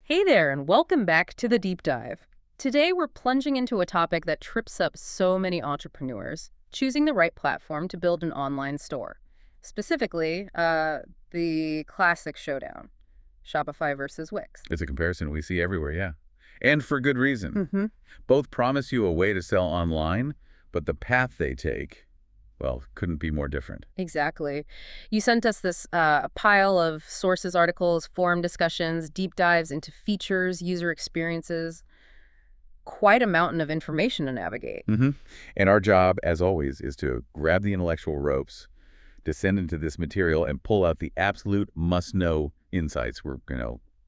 Hey there, and welcome back to the Deep Dive. Today, we're plunging into a topic that trips up so many entrepreneurs, choosing the right platform to build an online store. Specifically, the classic showdown, Shopify versus Wix. It's a comparison we see everywhere, yeah. And for good reason. Mm-hmm. Both promise you a way to sell online, but the path they take, well, couldn't be more different. Exactly. You sent us this pile of sources, articles, forum discussions, deep dives into features, user experiences. Quite a mountain of information to navigate. And our job, as always, is to grab the intellectual ropes, descend into this material, and pull out the absolute must-know insights. We're,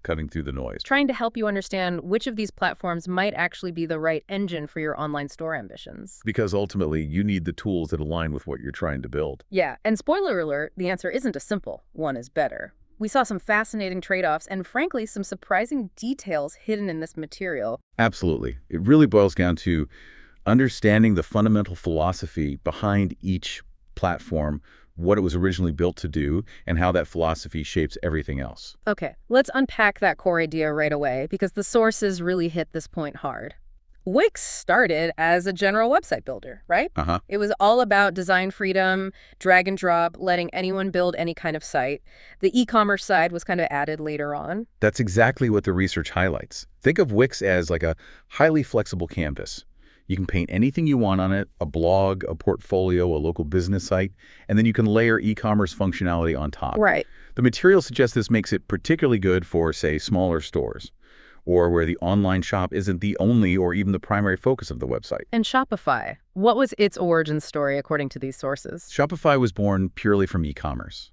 cutting through the noise. Trying to help you understand which of these platforms might actually be the right engine for your online store ambitions. Because ultimately, you need the tools that align with what you're trying to build. Yeah, and spoiler alert, the answer isn't a simple one is better. We saw some fascinating trade-offs and, frankly, some surprising details hidden in this material. Absolutely. It really boils down to understanding the fundamental philosophy behind each platform, what it was originally built to do, and how that philosophy shapes everything else. Okay, let's unpack that core idea right away, because the sources really hit this point hard. Wix started as a general website builder, right? It was all about design freedom, drag and drop, letting anyone build any kind of site. The e-commerce side was kind of added later on. That's exactly what the research highlights. Think of Wix as like a highly flexible canvas. You can paint anything you want on it, a blog, a portfolio, a local business site, and then you can layer e-commerce functionality on top. Right. The material suggests this makes it particularly good for, say, smaller stores, or where the online shop isn't the only or even the primary focus of the website. And Shopify, what was its origin story according to these sources? Shopify was born purely from e-commerce.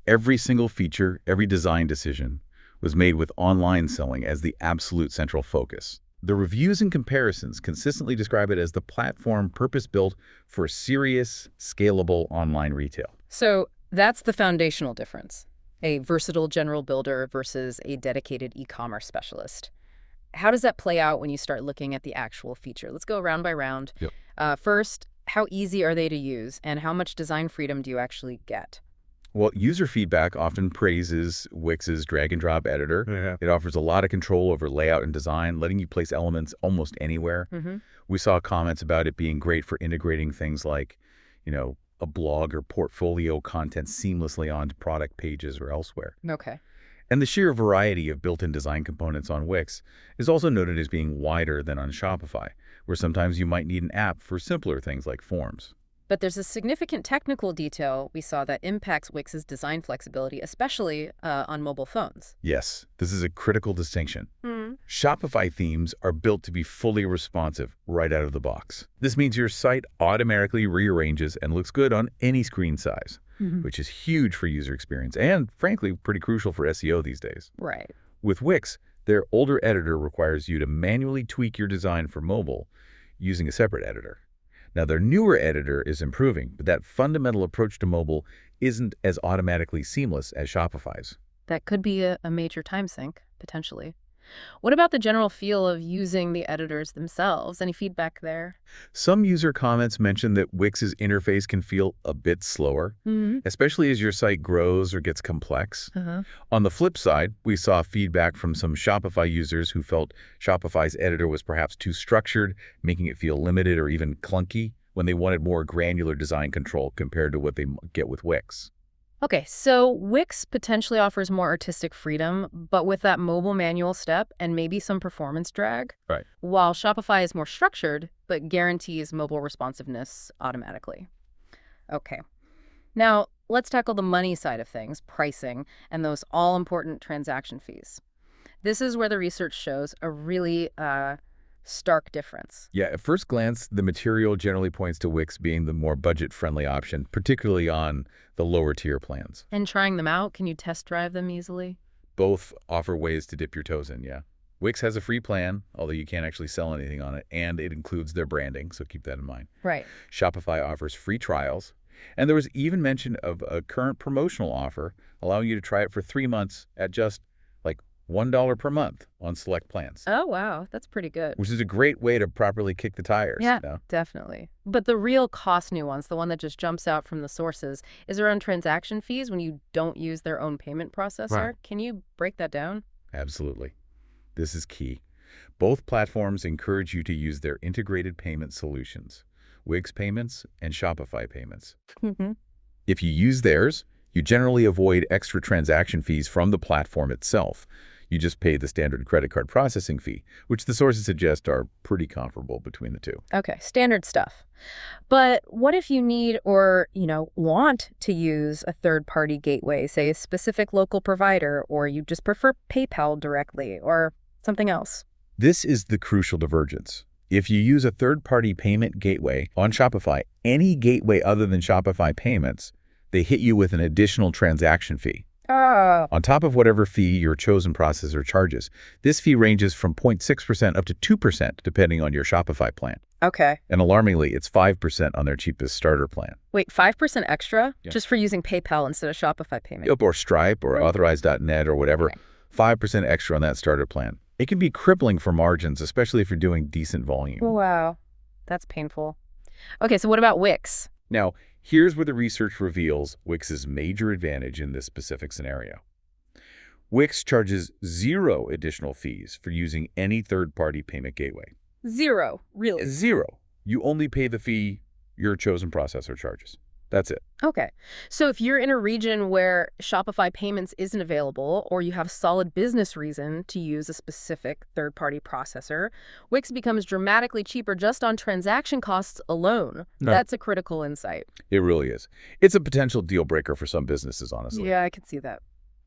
Every single feature, every design decision was made with online selling as the absolute central focus. The reviews and comparisons consistently describe it as the platform purpose-built for serious, scalable online retail. So that's the foundational difference. A versatile general builder versus a dedicated e-commerce specialist. How does that play out when you start looking at the actual feature? Let's go round by round. Yep. First, how easy are they to use, and how much design freedom do you actually get? Well, user feedback often praises Wix's drag-and-drop editor. Yeah. It offers a lot of control over layout and design, letting you place elements almost anywhere. We saw comments about it being great for integrating things like, a blog or portfolio content seamlessly onto product pages or elsewhere. Okay. And the sheer variety of built-in design components on Wix is also noted as being wider than on Shopify, where sometimes you might need an app for simpler things like forms. But there's a significant technical detail we saw that impacts Wix's design flexibility, especially on mobile phones. Yes, this is a critical distinction. Shopify themes are built to be fully responsive right out of the box. This means your site automatically rearranges and looks good on any screen size, which is huge for user experience and, frankly, pretty crucial for SEO these days. Right. With Wix, their older editor requires you to manually tweak your design for mobile using a separate editor. Now, their newer editor is improving, but that fundamental approach to mobile isn't as automatically seamless as Shopify's. That could be a major time sink, potentially. What about the general feel of using the editors themselves? Any feedback there? Some user comments mention that Wix's interface can feel a bit slower, especially as your site grows or gets complex. On the flip side, we saw feedback from some Shopify users who felt Shopify's editor was perhaps too structured, making it feel limited or even clunky when they wanted more granular design control compared to what they get with Wix. Okay, so Wix potentially offers more artistic freedom, but with that mobile manual step and maybe some performance drag. Right. While Shopify is more structured, but guarantees mobile responsiveness automatically. Okay. Now, let's tackle the money side of things, pricing, and those all-important transaction fees. This is where the research shows a really stark difference. Yeah, at first glance, the material generally points to Wix being the more budget-friendly option, particularly on the lower-tier plans. And trying them out, can you test drive them easily? Both offer ways to dip your toes in, yeah. Wix has a free plan, although you can't actually sell anything on it, and it includes their branding, so keep that in mind. Right. Shopify offers free trials, and there was even mention of a current promotional offer allowing you to try it for 3 months at just $1 per month on select plans. Oh, wow. That's pretty good. Which is a great way to properly kick the tires. Yeah, definitely. But the real cost nuance, the one that just jumps out from the sources, is around transaction fees when you don't use their own payment processor. Right. Can you break that down? Absolutely. This is key. Both platforms encourage you to use their integrated payment solutions, Wix Payments and Shopify Payments. Hmm. If you use theirs, you generally avoid extra transaction fees from the platform itself. You just pay the standard credit card processing fee, which the sources suggest are pretty comparable between the two. Okay, standard stuff. But what if you need or, want to use a third-party gateway, say a specific local provider, or you just prefer PayPal directly or something else? This is the crucial divergence. If you use a third-party payment gateway on Shopify, any gateway other than Shopify Payments, they hit you with an additional transaction fee. Oh. On top of whatever fee your chosen processor charges. This fee ranges from 0.6% up to 2% depending on your Shopify plan. Okay. And alarmingly, it's 5% on their cheapest starter plan. Wait, 5% extra Yeah. just for using PayPal instead of Shopify payment? Yep, or Stripe or Right. Authorize.net or whatever, Okay. 5% extra on that starter plan. It can be crippling for margins, especially if you're doing decent volume. Wow. That's painful. Okay, so what about Wix? Now, here's where the research reveals Wix's major advantage in this specific scenario. Wix charges 0 additional fees for using any third-party payment gateway. 0, really? 0. You only pay the fee your chosen processor charges. That's it. Okay. So if you're in a region where Shopify Payments isn't available or you have solid business reason to use a specific third-party processor, Wix becomes dramatically cheaper just on transaction costs alone. No. That's a critical insight. It really is. It's a potential deal breaker for some businesses, honestly. Yeah, I can see that.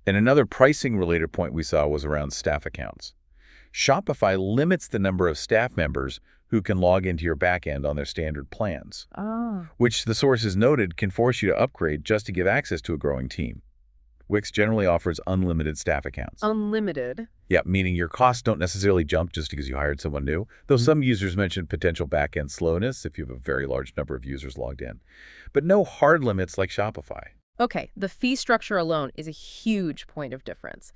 And another pricing-related point we saw was around staff accounts. Shopify limits the number of staff members who can log into your backend on their standard plans, Oh. which the sources noted can force you to upgrade just to give access to a growing team. Wix generally offers unlimited staff accounts. Unlimited. Yeah, meaning your costs don't necessarily jump just because you hired someone new, though some users mention potential backend slowness if you have a very large number of users logged in. But no hard limits like Shopify. Okay, the fee structure alone is a huge point of difference.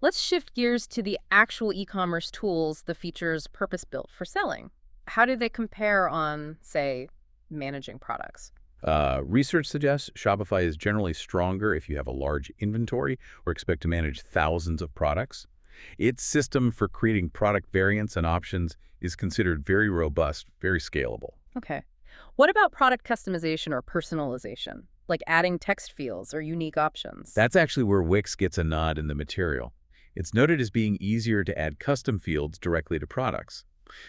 Let's shift gears to the actual e-commerce tools the features purpose-built for selling. How do they compare on, say, managing products? Research suggests Shopify is generally stronger if you have a large inventory or expect to manage thousands of products. Its system for creating product variants and options is considered very robust, very scalable. Okay. What about product customization or personalization, like adding text fields or unique options? That's actually where Wix gets a nod in the material. It's noted as being easier to add custom fields directly to products.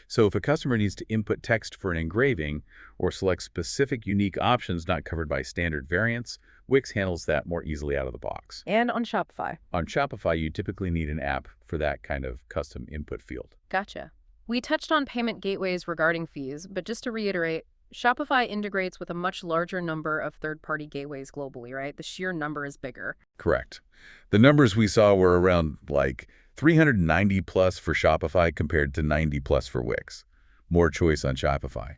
So if a customer needs to input text for an engraving or select specific unique options not covered by standard variants, Wix handles that more easily out of the box. And on Shopify. On Shopify, you typically need an app for that kind of custom input field. Gotcha. We touched on payment gateways regarding fees, but just to reiterate, Shopify integrates with a much larger number of third-party gateways globally, right? The sheer number is bigger. Correct. The numbers we saw were around like 390 plus for Shopify compared to 90 plus for Wix. More choice on Shopify.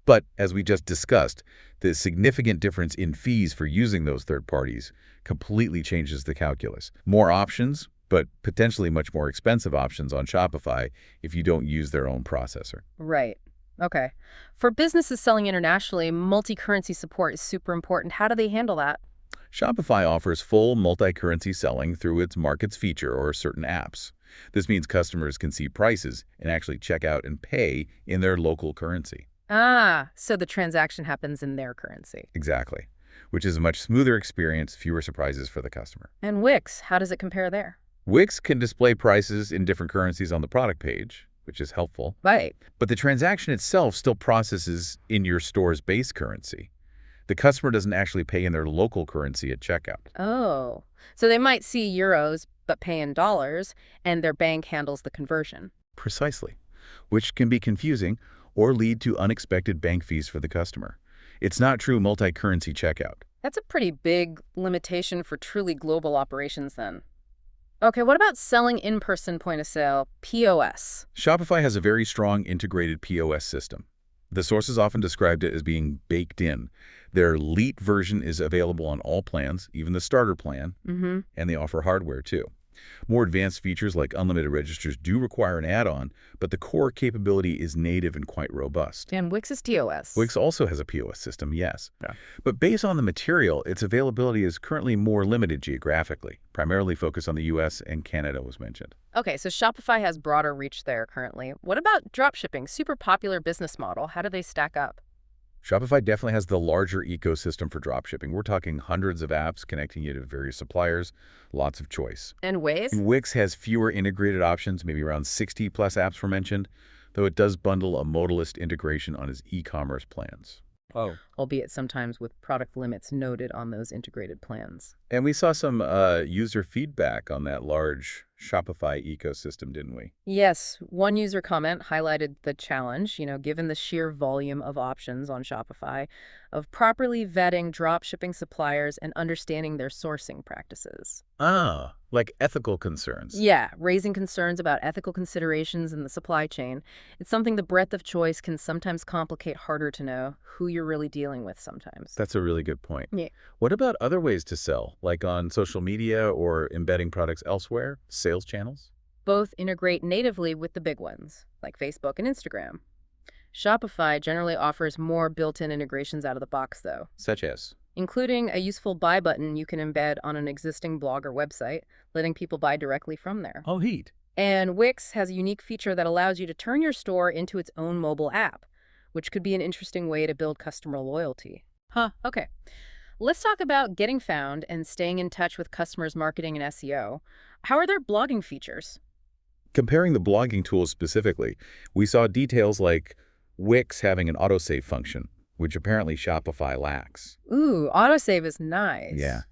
But as we just discussed, the significant difference in fees for using those third parties completely changes the calculus. More options, but potentially much more expensive options on Shopify if you don't use their own processor. Right. Okay. For businesses selling internationally, multi-currency support is super important. How do they handle that? Shopify offers full multi-currency selling through its Markets feature or certain apps. This means customers can see prices and actually check out and pay in their local currency. Ah, so the transaction happens in their currency. Exactly, which is a much smoother experience, fewer surprises for the customer. And Wix, how does it compare there? Wix can display prices in different currencies on the product page, which is helpful, Right. but the transaction itself still processes in your store's base currency. The customer doesn't actually pay in their local currency at checkout. Oh, so they might see euros but pay in dollars, and their bank handles the conversion. Precisely, which can be confusing or lead to unexpected bank fees for the customer. It's not true multi-currency checkout. That's a pretty big limitation for truly global operations then. Okay, what about selling in-person point of sale, POS? Shopify has a very strong integrated POS system. The sources often described it as being baked in. Their Elite version is available on all plans, even the starter plan, Mm-hmm. and they offer hardware too. More advanced features like unlimited registers do require an add-on, but the core capability is native and quite robust. And Wix is TOS. Wix also has a POS system, yes. Yeah. But based on the material, its availability is currently more limited geographically, primarily focused on the US and Canada was mentioned. Okay, so Shopify has broader reach there currently. What about dropshipping? Super popular business model. How do they stack up? Shopify definitely has the larger ecosystem for dropshipping. We're talking hundreds of apps connecting you to various suppliers, lots of choice. And Wix? And Wix has fewer integrated options, maybe around 60 plus apps were mentioned, though it does bundle a modalist integration on its e-commerce plans. Oh. Albeit sometimes with product limits noted on those integrated plans. And we saw some user feedback on that large Shopify ecosystem, didn't we? Yes, one user comment highlighted the challenge, given the sheer volume of options on Shopify, of properly vetting drop shipping suppliers and understanding their sourcing practices. Ah, like ethical concerns. Yeah, raising concerns about ethical considerations in the supply chain. It's something the breadth of choice can sometimes complicate harder to know who you're really dealing with sometimes. That's a really good point. Yeah. What about other ways to sell, like on social media or embedding products elsewhere, sales channels? Both integrate natively with the big ones, like Facebook and Instagram. Shopify generally offers more built-in integrations out of the box, though, Such as? including a useful buy button you can embed on an existing blog or website, letting people buy directly from there. Oh, heat. And Wix has a unique feature that allows you to turn your store into its own mobile app, which could be an interesting way to build customer loyalty. Okay. Let's talk about getting found and staying in touch with customers' marketing and SEO. How are their blogging features? Comparing the blogging tools specifically, we saw details like Wix having an autosave function, which apparently Shopify lacks. Ooh, autosave is nice. Yeah.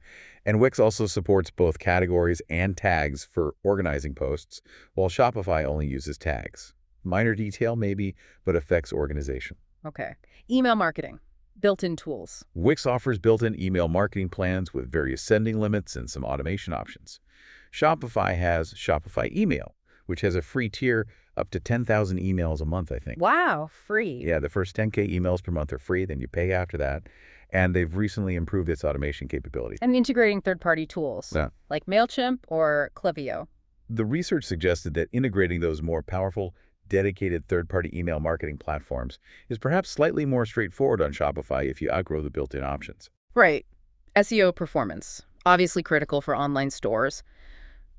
And Wix also supports both categories and tags for organizing posts, while Shopify only uses tags. Minor detail maybe, but affects organization. Okay. Email marketing. Built-in tools. Wix offers built-in email marketing plans with various sending limits and some automation options. Shopify has Shopify Email, which has a free tier up to 10,000 emails a month, I think. Wow, free. Yeah, the first 10K emails per month are free, then you pay after that. And they've recently improved its automation capability. And integrating third-party tools, Yeah. like MailChimp or Klaviyo. The research suggested that integrating those more powerful, dedicated third-party email marketing platforms is perhaps slightly more straightforward on Shopify if you outgrow the built-in options. Right. SEO performance, obviously critical for online stores.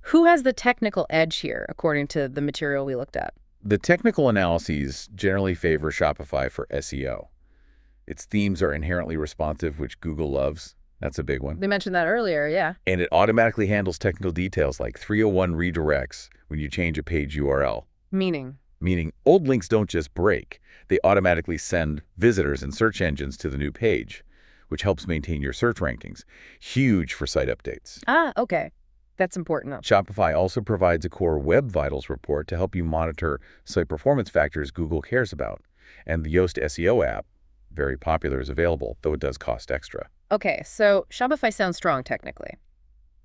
Who has the technical edge here, according to the material we looked at? The technical analyses generally favor Shopify for SEO. Its themes are inherently responsive, which Google loves. That's a big one. They mentioned that earlier, yeah. And it automatically handles technical details like 301 redirects when you change a page URL. Meaning Old links don't just break. They automatically send visitors and search engines to the new page, which helps maintain your search rankings. Huge for site updates. Okay. That's important. Shopify also provides a core Web Vitals report to help you monitor site performance factors Google cares about. And the Yoast SEO app, very popular, is available, though it does cost extra. Okay, so Shopify sounds strong technically.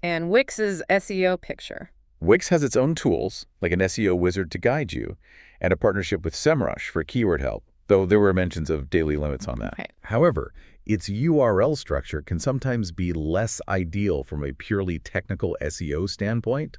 And Wix's SEO picture. Wix has its own tools, like an SEO wizard to guide you, and a partnership with SEMrush for keyword help, though there were mentions of daily limits on that. Okay. However, its URL structure can sometimes be less ideal from a purely technical SEO standpoint.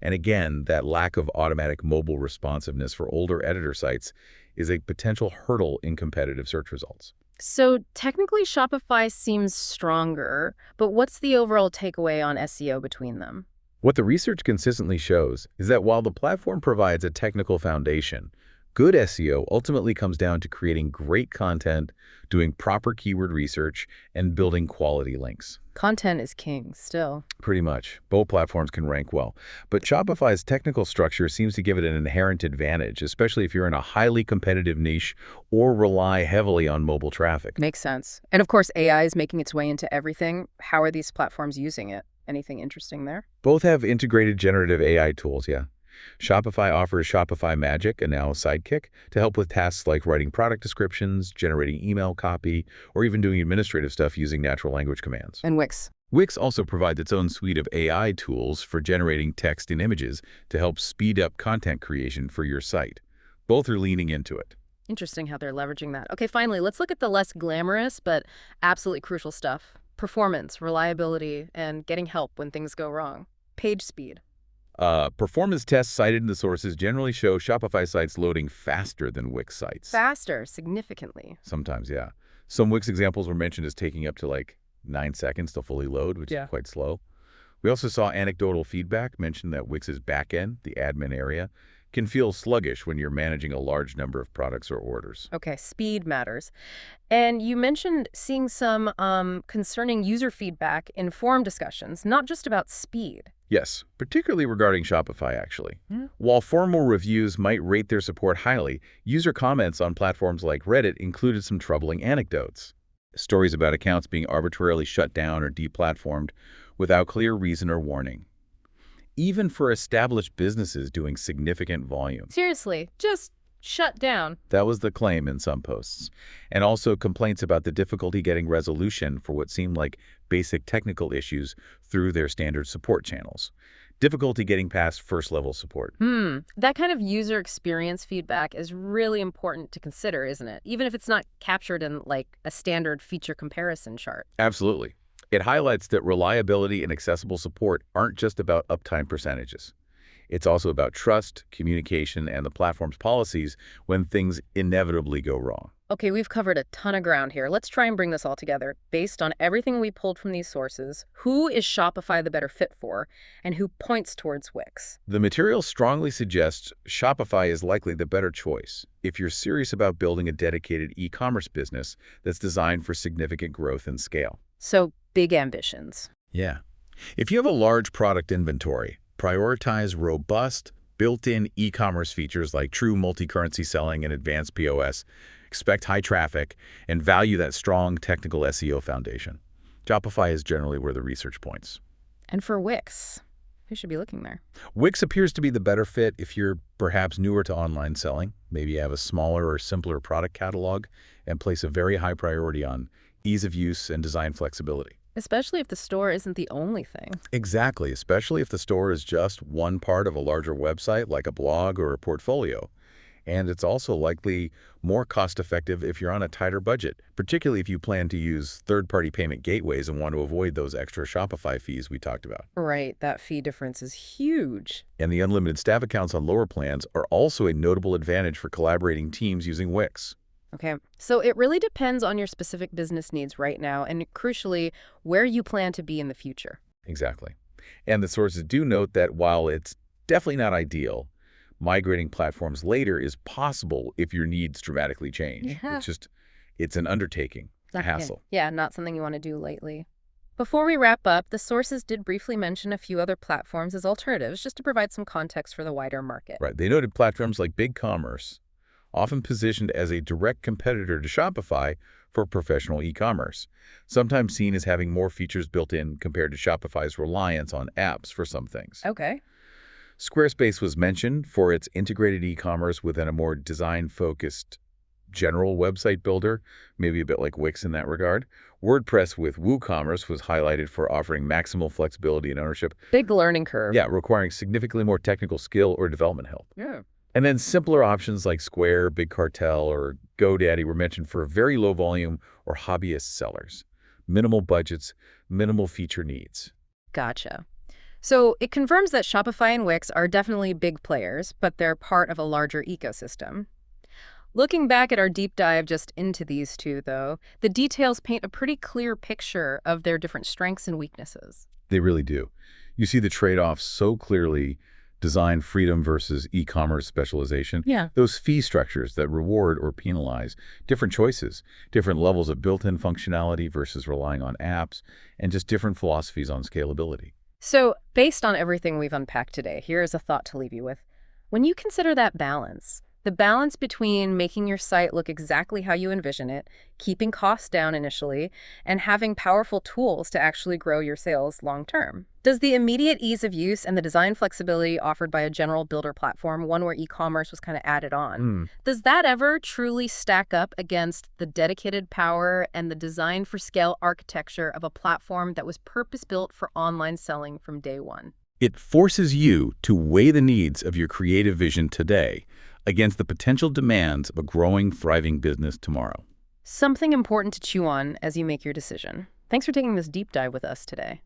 And again, that lack of automatic mobile responsiveness for older editor sites is a potential hurdle in competitive search results. So technically Shopify seems stronger, but what's the overall takeaway on SEO between them? What the research consistently shows is that while the platform provides a technical foundation, good SEO ultimately comes down to creating great content, doing proper keyword research, and building quality links. Content is king still. Pretty much. Both platforms can rank well. But Shopify's technical structure seems to give it an inherent advantage, especially if you're in a highly competitive niche or rely heavily on mobile traffic. Makes sense. And of course, AI is making its way into everything. How are these platforms using it? Anything interesting there? Both have integrated generative AI tools, yeah. Shopify offers Shopify Magic, a now sidekick, to help with tasks like writing product descriptions, generating email copy, or even doing administrative stuff using natural language commands. And Wix. Wix also provides its own suite of AI tools for generating text and images to help speed up content creation for your site. Both are leaning into it. Interesting how they're leveraging that. Okay, finally, let's look at the less glamorous but absolutely crucial stuff. Performance, reliability, and getting help when things go wrong. Page speed. Performance tests cited in the sources generally show Shopify sites loading faster than Wix sites. Faster, significantly. Sometimes, yeah. Some Wix examples were mentioned as taking up to like 9 seconds to fully load, which is quite slow. We also saw anecdotal feedback mention that Wix's backend, the admin area, can feel sluggish when you're managing a large number of products or orders. Okay, speed matters. And you mentioned seeing some concerning user feedback in forum discussions, not just about speed. Yes, particularly regarding Shopify, actually. While formal reviews might rate their support highly, user comments on platforms like Reddit included some troubling anecdotes. Stories about accounts being arbitrarily shut down or deplatformed without clear reason or warning. Even for established businesses doing significant volume. Seriously, just shut down. That was the claim in some posts. And also complaints about the difficulty getting resolution for what seemed like basic technical issues through their standard support channels. Difficulty getting past first-level support. That kind of user experience feedback is really important to consider, isn't it? Even if it's not captured in, like, a standard feature comparison chart. Absolutely. It highlights that reliability and accessible support aren't just about uptime percentages. It's also about trust, communication, and the platform's policies when things inevitably go wrong. Okay, we've covered a ton of ground here. Let's try and bring this all together. Based on everything we pulled from these sources, who is Shopify the better fit for, and who points towards Wix? The material strongly suggests Shopify is likely the better choice if you're serious about building a dedicated e-commerce business that's designed for significant growth and scale. So, big ambitions. Yeah. If you have a large product inventory, prioritize robust, built-in e-commerce features like true multi-currency selling and advanced POS, expect high traffic, and value that strong technical SEO foundation. Shopify is generally where the research points. And for Wix, who should be looking there? Wix appears to be the better fit if you're perhaps newer to online selling, maybe you have a smaller or simpler product catalog, and place a very high priority on ease of use and design flexibility. Especially if the store isn't the only thing. Exactly, especially if the store is just one part of a larger website like a blog or a portfolio. And it's also likely more cost-effective if you're on a tighter budget, particularly if you plan to use third-party payment gateways and want to avoid those extra Shopify fees we talked about. Right, that fee difference is huge. And the unlimited staff accounts on lower plans are also a notable advantage for collaborating teams using Wix. Okay, so it really depends on your specific business needs right now and, crucially, where you plan to be in the future. Exactly. And the sources do note that while it's definitely not ideal, migrating platforms later is possible if your needs dramatically change. Yeah. It's an undertaking, a hassle. Yeah, not something you want to do lightly. Before we wrap up, the sources did briefly mention a few other platforms as alternatives, just to provide some context for the wider market. Right. They noted platforms like BigCommerce, often positioned as a direct competitor to Shopify for professional e-commerce, sometimes seen as having more features built in compared to Shopify's reliance on apps for some things. Okay. Squarespace was mentioned for its integrated e-commerce within a more design-focused general website builder, maybe a bit like Wix in that regard. WordPress with WooCommerce was highlighted for offering maximal flexibility and ownership. Big learning curve. Yeah, requiring significantly more technical skill or development help. Yeah. And then simpler options like Square, Big Cartel, or GoDaddy were mentioned for very low volume or hobbyist sellers. Minimal budgets, minimal feature needs. Gotcha. So it confirms that Shopify and Wix are definitely big players, but they're part of a larger ecosystem. Looking back at our deep dive just into these two, though, the details paint a pretty clear picture of their different strengths and weaknesses. They really do. You see the trade-offs so clearly: design freedom versus e-commerce specialization. Yeah. Those fee structures that reward or penalize, different choices, different levels of built-in functionality versus relying on apps, and just different philosophies on scalability. So, based on everything we've unpacked today, here's a thought to leave you with. When you consider that balance, the balance between making your site look exactly how you envision it, keeping costs down initially, and having powerful tools to actually grow your sales long term. Does the immediate ease of use and the design flexibility offered by a general builder platform, one where e-commerce was kind of added on, does that ever truly stack up against the dedicated power and the design for scale architecture of a platform that was purpose-built for online selling from day one? It forces you to weigh the needs of your creative vision today against the potential demands of a growing, thriving business tomorrow. Something important to chew on as you make your decision. Thanks for taking this deep dive with us today.